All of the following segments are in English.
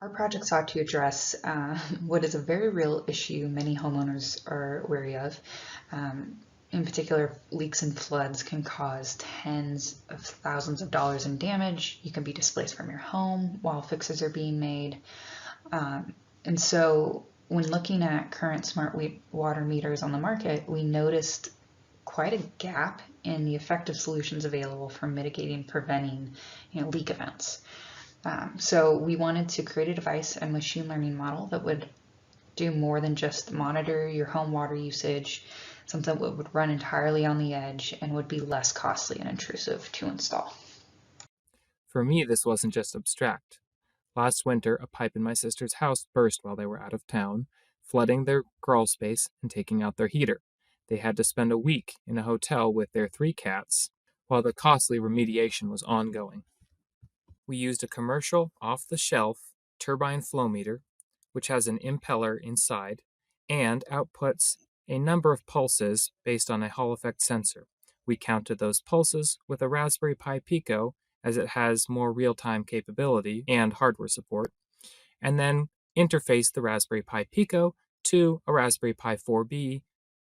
Our project sought to address what is a very real issue many homeowners are wary of. Um, in particular, leaks and floods can cause tens of thousands of dollars in damage. You can be displaced from your home while fixes are being made. And so, when looking at current smart water meters on the market, we noticed quite a gap in the effective solutions available for mitigating, preventing, leak events. So we wanted to create a device and machine learning model that would do more than just monitor your home water usage, something that would run entirely on the edge and would be less costly and intrusive to install. For me, this wasn't just abstract. Last winter, a pipe in my sister's house burst while they were out of town, flooding their crawl space and taking out their heater. They had to spend a week in a hotel with their 3 cats while the costly remediation was ongoing. We used a commercial, off-the-shelf turbine flow meter, which has an impeller inside and outputs a number of pulses based on a Hall effect sensor. We counted those pulses with a Raspberry Pi Pico, as it has more real-time capability and hardware support, and then interfaced the Raspberry Pi Pico to a Raspberry Pi 4B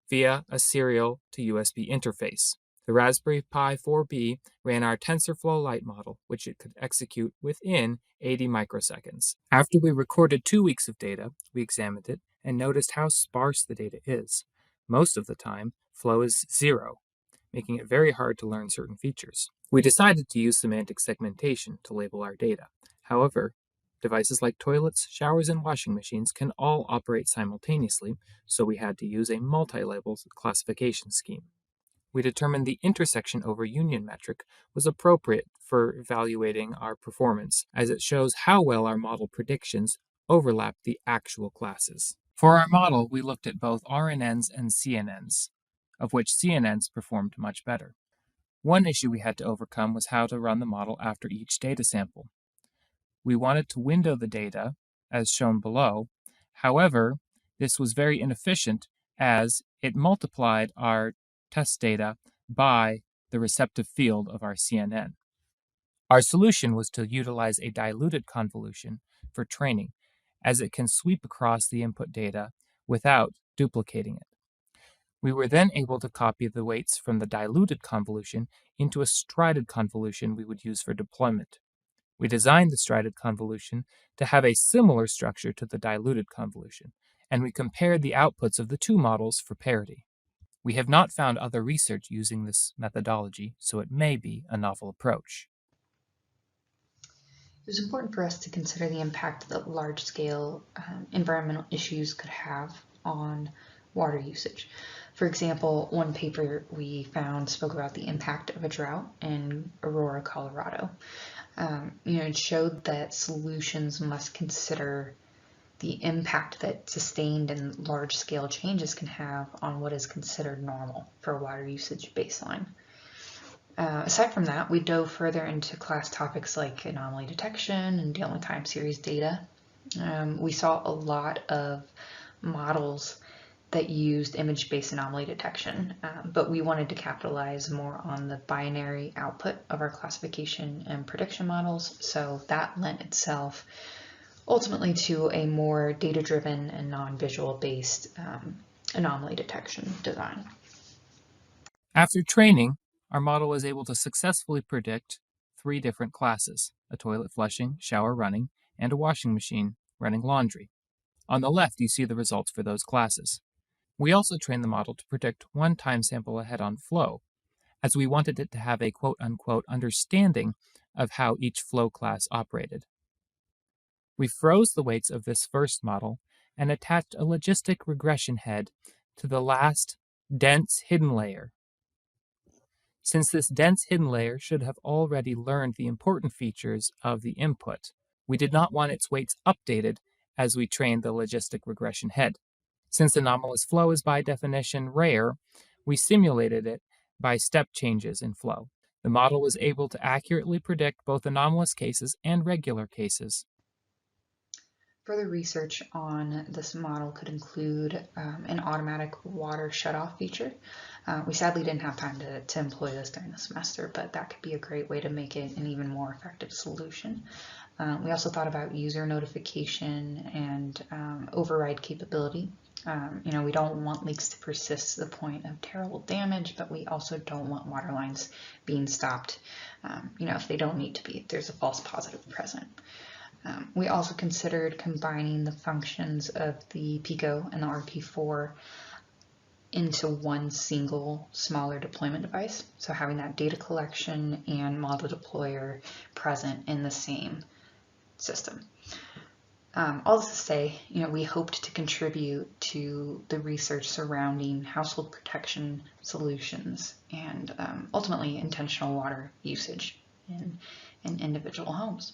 via a serial to USB interface. The Raspberry Pi 4B ran our TensorFlow Lite model, which it could execute within 80 microseconds. After we recorded 2 weeks of data, we examined it and noticed how sparse the data is. Most of the time, flow is 0, making it very hard to learn certain features. We decided to use semantic segmentation to label our data. However, devices like toilets, showers, and washing machines can all operate simultaneously, so we had to use a multi-label classification scheme. We determined the intersection over union metric was appropriate for evaluating our performance, as it shows how well our model predictions overlap the actual classes. For our model, we looked at both RNNs and CNNs, of which CNNs performed much better. One issue we had to overcome was how to run the model after each data sample. We wanted to window the data, as shown below. However, this was very inefficient as it multiplied our test data by the receptive field of our CNN. Our solution was to utilize a diluted convolution for training, as it can sweep across the input data without duplicating it. We were then able to copy the weights from the diluted convolution into a strided convolution we would use for deployment. We designed the strided convolution to have a similar structure to the diluted convolution, and we compared the outputs of the two models for parity. We have not found other research using this methodology, so it may be a novel approach. It was important for us to consider the impact that large-scale environmental issues could have on water usage. For example, one paper we found spoke about the impact of a drought in Aurora, Colorado. It showed that solutions must consider the impact that sustained and large-scale changes can have on what is considered normal for a water usage baseline. Aside from that, we dove further into class topics like anomaly detection and dealing with time series data. We saw a lot of models that used image-based anomaly detection, but we wanted to capitalize more on the binary output of our classification and prediction models, so that lent itself ultimately to a more data-driven and non-visual based anomaly detection design. After training, our model was able to successfully predict 3 different classes: a toilet flushing, shower running, and a washing machine running laundry. On the left, you see the results for those classes. We also trained the model to predict 1 time sample ahead on flow, as we wanted it to have a quote-unquote understanding of how each flow class operated. We froze the weights of this first model and attached a logistic regression head to the last dense hidden layer. Since this dense hidden layer should have already learned the important features of the input, we did not want its weights updated as we trained the logistic regression head. Since anomalous flow is by definition rare, we simulated it by step changes in flow. The model was able to accurately predict both anomalous cases and regular cases. Further research on this model could include an automatic water shutoff feature. We sadly didn't have time to employ this during the semester, but that could be a great way to make it an even more effective solution. We also thought about user notification and override capability. We don't want leaks to persist to the point of terrible damage, but we also don't want water lines being stopped, if they don't need to be, if there's a false positive present. We also considered combining the functions of the PICO and the RP4 into one single smaller deployment device. So having that data collection and model deployer present in the same system. All this to say, we hoped to contribute to the research surrounding household protection solutions and ultimately intentional water usage in individual homes.